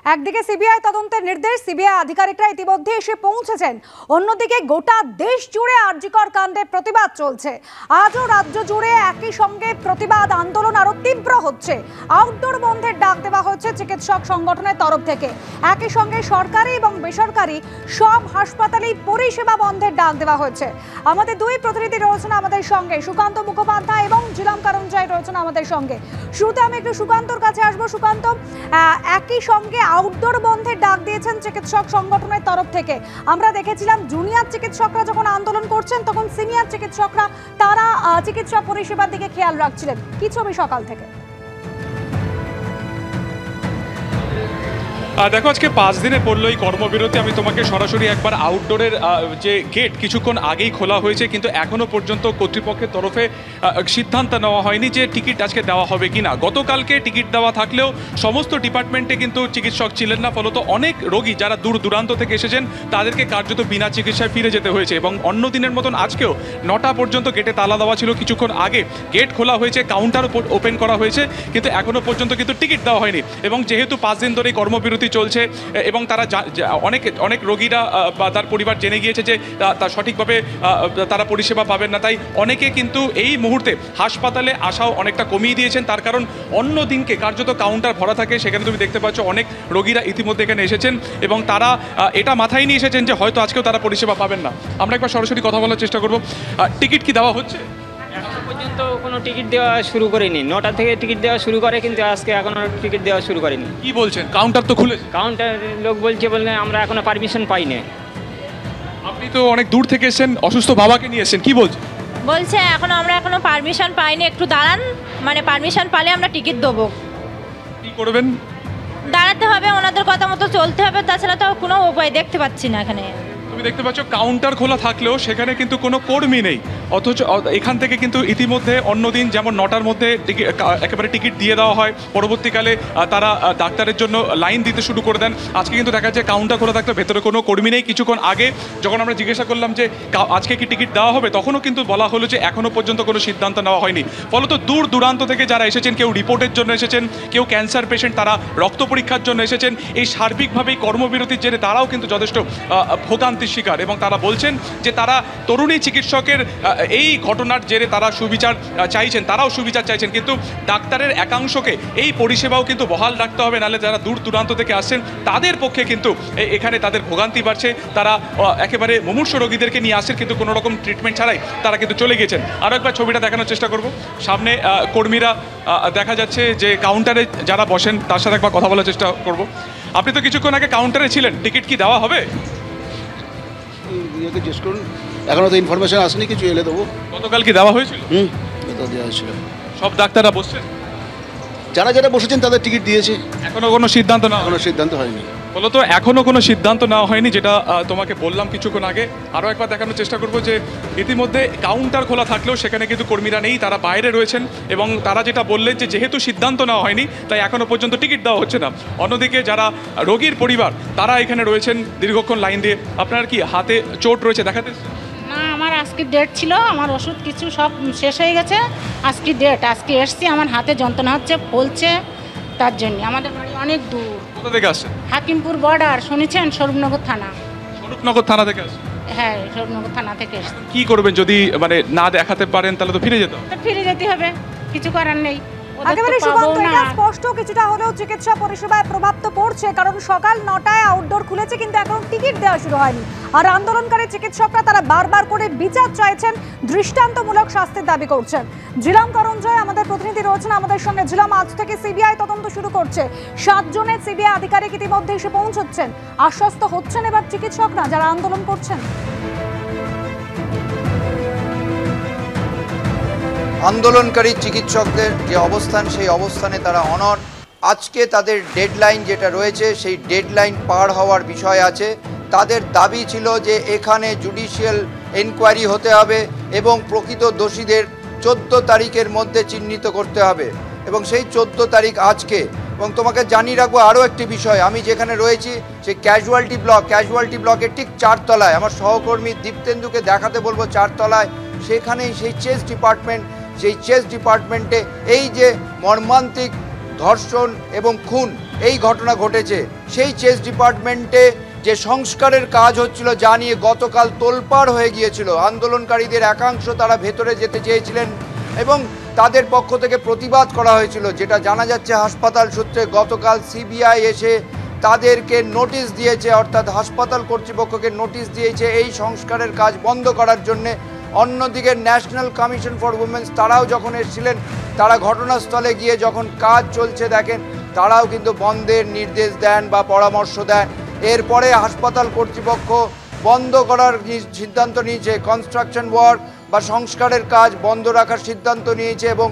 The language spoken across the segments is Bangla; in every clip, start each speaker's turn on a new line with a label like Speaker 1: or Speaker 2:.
Speaker 1: একদিকে সিবিআই তদন্তের নির্দেশ, সিবিআই আধিকারিকরা ইতিমধ্যে এসে পৌঁছেছেন। অন্যদিকে গোটা দেশ জুড়ে আরজিকর কাণ্ডে প্রতিবাদ চলছে। আজও রাজ্য জুড়ে একই সঙ্গে প্রতিবাদ আন্দোলন আরো তীব্র হচ্ছে। আউটডোর বন্ধের ডাক দেওয়া হচ্ছে চিকিৎসক সংগঠনের তরফ থেকে। একই সঙ্গে সরকারি এবং বেসরকারি সব হাসপাতালেই পরিষেবা বন্ধের ডাক দেওয়া হয়েছে। আমাদের দুই প্রতিনিধি রয়েছেন আমাদের সঙ্গে, সুকান্ত মুখোপাধ্যায় এবং ঝিলাম কারঞ্জয় রয়েছেন আমাদের সঙ্গে। শুরুতে আমি একটু সুকান্তর কাছে আসবো। সুকান্ত, একই সঙ্গে আউটডোর বন্ধের ডাক দিয়েছেন চিকিৎসক সংগঠনের তরফ থেকে। আমরা দেখেছিলাম জুনিয়র চিকিৎসকরা যখন আন্দোলন করছেন তখন সিনিয়র চিকিৎসকরা তারা চিকিৎসা পরিষেবার দিকে খেয়াল রাখছিলেন। কি ছবি সকাল থেকে?
Speaker 2: দেখো, আজকে 5 দিনে পড়লো এই কর্মবিরতি। আমি তোমাকে সরাসরি একবার আউটডোরের যে গেট কিছুক্ষণ আগেই খোলা হয়েছে, কিন্তু এখনো পর্যন্ত কর্তৃপক্ষের তরফে সিদ্ধান্ত নেওয়া হয়নি যে টিকিট আজকে দেওয়া হবে কিনা। গতকালকে টিকিট দেওয়া থাকলেও সমস্ত ডিপার্টমেন্টে কিন্তু চিকিৎসক ছিলেন না, ফলত অনেক রোগী যারা দূর দূরান্ত থেকে এসেছেন তাদেরকে কার্যত বিনা চিকিৎসায় ফিরে যেতে হয়েছে। এবং অন্য দিনের মতন আজকেও 9টা পর্যন্ত গেটে তালা দেওয়া ছিল। কিছুক্ষণ আগে গেট খোলা হয়েছে, কাউন্টার ওপেন করা হয়েছে, কিন্তু এখনো পর্যন্ত কিন্তু টিকিট দেওয়া হয়নি। এবং যেহেতু 5 দিন ধরে কর্মবিরতি চলছে এবং তারা অনেক রোগীরা বা তার পরিবার জেনে গিয়েছে যে তার সঠিকভাবে তারা পরিষেবা পাবেন না, তাই অনেকে কিন্তু এই মুহূর্তে হাসপাতালে আসাও অনেকটা কমিয়ে দিয়েছেন। তার কারণ অন্য দিনকে কার্যত কাউন্টার ভরা থাকে, সেখানে তুমি দেখতে পাচ্ছ অনেক রোগীরা ইতিমধ্যে এখানে এসেছেন এবং তারা এটা মাথায় নিয়ে এসেছেন যে হয়তো আজকেও তারা পরিষেবা পাবেন না। আমরা একবার সরাসরি কথা বলার চেষ্টা করব। টিকিট কি দেওয়া হচ্ছে?
Speaker 3: এখনো পর্যন্ত কোনো টিকিট দেওয়া শুরু করেনি। 9টা থেকে টিকিট দেওয়া শুরু করে, কিন্তু আজকে এখনো টিকিট দেওয়া শুরু করেনি।
Speaker 2: কি বলছেন? কাউন্টার তো খুলে?
Speaker 3: কাউন্টার লোক বলছে আমরা এখনো পারমিশন পাইনি।
Speaker 2: আপনি তো অনেক দূর থেকে এসেছেন, অসুস্থ বাবাকে নিয়ে এসেছেন, কি বলছেন?
Speaker 4: বলছে আমরা এখনো পারমিশন পাইনি, একটু দাঁড়ান, মানে পারমিশন পালে আমরা টিকিট দেবো।
Speaker 2: কি করবেন?
Speaker 4: দাঁড়াতে হবে, ওনাদের কথা মতো চলতে হবে, তাছাড়া তো কোনো উপায় দেখতে পাচ্ছি না। এখানে
Speaker 2: তুমি দেখতে পাচ্ছ কাউন্টার খোলা থাকলেও সেখানে কিন্তু কোনো কর্মী নেই, অথচ এখান থেকে কিন্তু ইতিমধ্যে অন্যদিন যেমন 9টার মধ্যে একেবারে টিকিট দিয়ে দেওয়া হয়, পরবর্তীকালে তারা ডাক্তারের জন্য লাইন দিতে শুরু করে দেন। আজকে কিন্তু দেখা যাচ্ছে কাউন্টার খোলা থাকলে ভেতরে কোনো কর্মী নেই। কিছুক্ষণ আগে যখন আমরা জিজ্ঞাসা করলাম যে আজকে কি টিকিট দেওয়া হবে, তখনও কিন্তু বলা হলো যে এখনও পর্যন্ত কোনো সিদ্ধান্ত নেওয়া হয়নি। ফলত দূর দূরান্ত থেকে যারা এসেছেন, কেউ রিপোর্টের জন্য এসেছেন, কেউ ক্যান্সার পেশেন্ট, তারা রক্ত পরীক্ষার জন্য এসেছেন, এই সার্বিকভাবেই কর্মবিরতির জেরে তারাও কিন্তু যথেষ্ট ভোগান্তির শিকার। এবং তারা বলছেন যে তারা তরুণী চিকিৎসকের এই ঘটনার জেরে তারা সুবিচার চাইছেন, তারাও সুবিচার চাইছেন, কিন্তু ডাক্তারের একাংশকে এই পরিষেবাও কিন্তু বহাল রাখতে হবে, নাহলে যারা দূর দূরান্ত থেকে আসছেন তাদের পক্ষে কিন্তু এখানে তাদের ভোগান্তি বাড়ছে। তারা একেবারে মুমূর্ষু রোগীদেরকে নিয়ে আসছেন, কিন্তু কোনো রকম ট্রিটমেন্ট ছাড়াই তারা কিন্তু চলে গিয়েছেন। আরও একবার ছবিটা দেখানোর চেষ্টা করব। সামনে কর্মীরা দেখা যাচ্ছে যে কাউন্টারে যারা বসেন তার সাথে একবার কথা বলার চেষ্টা করব। আপনি তো কিছুক্ষণ আগে কাউন্টারে ছিলেন, টিকিট কি দেওয়া হবে?
Speaker 5: জিজ্ঞেস করুন, এখনো তো ইনফরমেশন আসেনি, কিছু এলে দেবো।
Speaker 2: গতকাল কি দেওয়া হয়েছিল?
Speaker 5: দেওয়া হয়েছিল।
Speaker 2: সব ডাক্তাররা বসছেন?
Speaker 5: যারা বসেছেন তাদের টিকিট দিয়েছে।
Speaker 2: এখনো কোনো সিদ্ধান্ত না?
Speaker 5: কোনো সিদ্ধান্ত হয়নি।
Speaker 2: বলতো এখনো কোনো সিদ্ধান্ত নেওয়া হয়নি, যেটা তোমাকে বললাম কিছুক্ষণ আগে। আরও একবার দেখানোর চেষ্টা করব যে ইতিমধ্যে কাউন্টার খোলা থাকলেও সেখানে কিন্তু কর্মীরা নেই, তারা বাইরে রয়েছেন। এবং তারা যেটা বললেন যে যেহেতু সিদ্ধান্ত নেওয়া হয়নি তাই এখনো পর্যন্ত টিকিট দেওয়া হচ্ছে না। অন্যদিকে যারা রোগীর পরিবার তারা এখানে রয়েছেন দীর্ঘক্ষণ লাইন দিয়ে। আপনার কি হাতে চোট রয়েছে দেখাতে?
Speaker 6: না, আমার আজকে ডেট ছিল, আমার ওষুধ কিছু সব শেষ হয়ে গেছে। আজকে ডেট, আজকে এসছি, আমার হাতে যন্ত্রণা হচ্ছে, ফলছে, তার জন্য। আমাদের বাড়ি অনেক দূর।
Speaker 2: কোথা থেকে আসছেন?
Speaker 6: হাকিমপুর বর্ডার, শুনেছেন? স্বরূপনগর থানা।
Speaker 2: স্বরূপনগর থানা থেকে আসছেন?
Speaker 6: হ্যাঁ, স্বরূপনগর থানা থেকে এসছি।
Speaker 2: কি করবেন যদি মানে না দেখাতে পারেন? তাহলে তো ফিরে যেতে হবে।
Speaker 6: ফিরে যেতে হবে, কিছু করার নেই।
Speaker 1: একেবারে সুকান্ত, এটা স্পষ্ট কিছুটা হলেও চিকিৎসা পরিষেবায় প্রভাব তো পড়ছে, কারণ সকাল 9টায় আউটডোর খুলেছে কিন্তু এখন টিকিট দেওয়া শুরু হয়নি। আর আন্দোলনকারী চিকিৎসকরা তারা বারবার করে বিচার চাইছেন, দৃষ্টান্তমূলক শাস্তির দাবি করছেন। ঝিলাম কারঞ্জয় আমাদের প্রতিনিধি রয়েছেন আমাদের সঙ্গে। ঝিলাম, আজ থেকে সিবিআই তদন্ত শুরু করছে, 7 জনের সিবিআই আধিকারিক ইতিমধ্যে এসে পৌঁছচ্ছেন। আশ্বস্ত হচ্ছেন এবার চিকিৎসকরা যারা আন্দোলন করছেন?
Speaker 7: আন্দোলনকারী চিকিৎসকদের যে অবস্থান, সেই অবস্থানে তারা অনড়। আজকে তাদের ডেডলাইন যেটা রয়েছে, সেই ডেডলাইন পার হওয়ার বিষয় আছে। তাদের দাবি ছিল যে এখানে জুডিশিয়াল এনকোয়ারি হতে হবে এবং প্রকৃত দোষীদের 14 তারিখের মধ্যে চিহ্নিত করতে হবে, এবং সেই 14 তারিখ আজকে। এবং তোমাকে জানিয়ে রাখবো আরও একটি বিষয়, আমি যেখানে রয়েছি সেই ক্যাজুয়ালিটি ব্লকের ঠিক 4 তলায়, আমার সহকর্মী দীপ্তেন্দুকে দেখাতে বলবো 4 তলায়, সেখানেই সেই চেস্ট ডিপার্টমেন্টে এই যে মর্মান্তিক ধর্ষণ এবং খুন এই ঘটনা ঘটেছে, সেই চেস ডিপার্টমেন্টে যে সংস্কারের কাজ হচ্ছিল যা নিয়ে গতকাল তোলপাড় হয়ে গিয়েছিল, আন্দোলনকারীদের একাংশ তারা ভেতরে যেতে চেয়েছিলেন এবং তাদের পক্ষ থেকে প্রতিবাদ করা হয়েছিল। যেটা জানা যাচ্ছে হাসপাতাল সূত্রে, গতকাল সিবিআই এসে তাদেরকে নোটিশ দিয়েছে, অর্থাৎ হাসপাতাল কর্তৃপক্ষকে নোটিশ দিয়েছে এই সংস্কারের কাজ বন্ধ করার জন্যে। অন্যদিকে ন্যাশনাল কমিশন ফর উইমেন্স তারাও যখন এসেছিলেন, তারা ঘটনাস্থলে গিয়ে যখন কাজ চলছে দেখেন, তারাও কিন্তু বন্ধের নির্দেশ দেন বা পরামর্শ দেন। এরপরে হাসপাতাল কর্তৃপক্ষ বন্ধ করার সিদ্ধান্ত নিয়েছে, কনস্ট্রাকশন ওয়ার্ক বা সংস্কারের কাজ বন্ধ রাখার সিদ্ধান্ত নিয়েছে এবং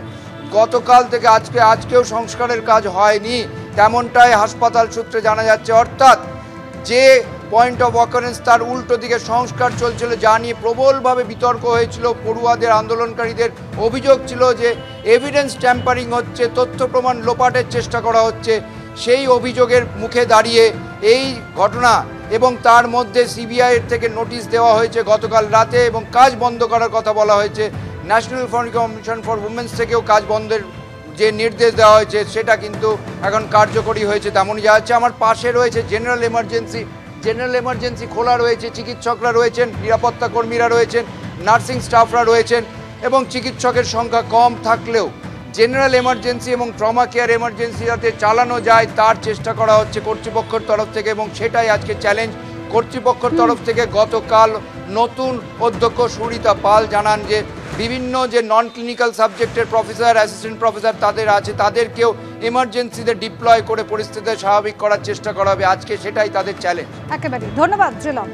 Speaker 7: গতকাল থেকে আজকেও সংস্কারের কাজ হয়নি তেমনটাই হাসপাতাল সূত্রে জানা যাচ্ছে। অর্থাৎ যে পয়েন্ট অফ অকারেন্স তার উল্টো দিকে সংস্কার চলছিল, যা নিয়ে প্রবলভাবে বিতর্ক হয়েছিল। পড়ুয়াদের আন্দোলনকারীদের অভিযোগ ছিল যে এভিডেন্স ট্যাম্পারিং হচ্ছে, তথ্য প্রমাণ লোপাটের চেষ্টা করা হচ্ছে। সেই অভিযোগের মুখে দাঁড়িয়ে এই ঘটনা এবং তার মধ্যে সিবিআইয়ের থেকে নোটিশ দেওয়া হয়েছে গতকাল রাতে এবং কাজ বন্ধ করার কথা বলা হয়েছে। ন্যাশনাল কমিশন ফর উইমেন্স থেকেও কাজ বন্ধের যে নির্দেশ দেওয়া হয়েছে সেটা কিন্তু এখন কার্যকরী হয়েছে তেমনই যা হচ্ছে। আমার পাশে রয়েছে জেনারেল এমার্জেন্সি খোলা রয়েছে, চিকিৎসকরা রয়েছেন, নিরাপত্তা কর্মীরা রয়েছেন, নার্সিং স্টাফরা রয়েছেন এবং চিকিৎসকের সংখ্যা কম থাকলেও জেনারেল এমার্জেন্সি এবং ট্রমা কেয়ার এমার্জেন্সি যাতে চালানো যায় তার চেষ্টা করা হচ্ছে কর্তৃপক্ষের তরফ থেকে এবং সেটাই আজকে চ্যালেঞ্জ কর্তৃপক্ষের তরফ থেকে। গতকাল নতুন অধ্যক্ষ সুরিতা পাল জানান যে বিভিন্ন যে নন ক্লিনিক্যাল সাবজেক্টের প্রফেসর, অ্যাসিস্ট্যান্ট প্রফেসর তাদের আছে, তাদেরকেও এমার্জেন্সিতে ডিপ্লয় করে পরিস্থিতি স্বাভাবিক করার চেষ্টা করা হবে। আজকে সেটাই তাদের চ্যালেঞ্জ।
Speaker 1: একেবারে ধন্যবাদ জিলন।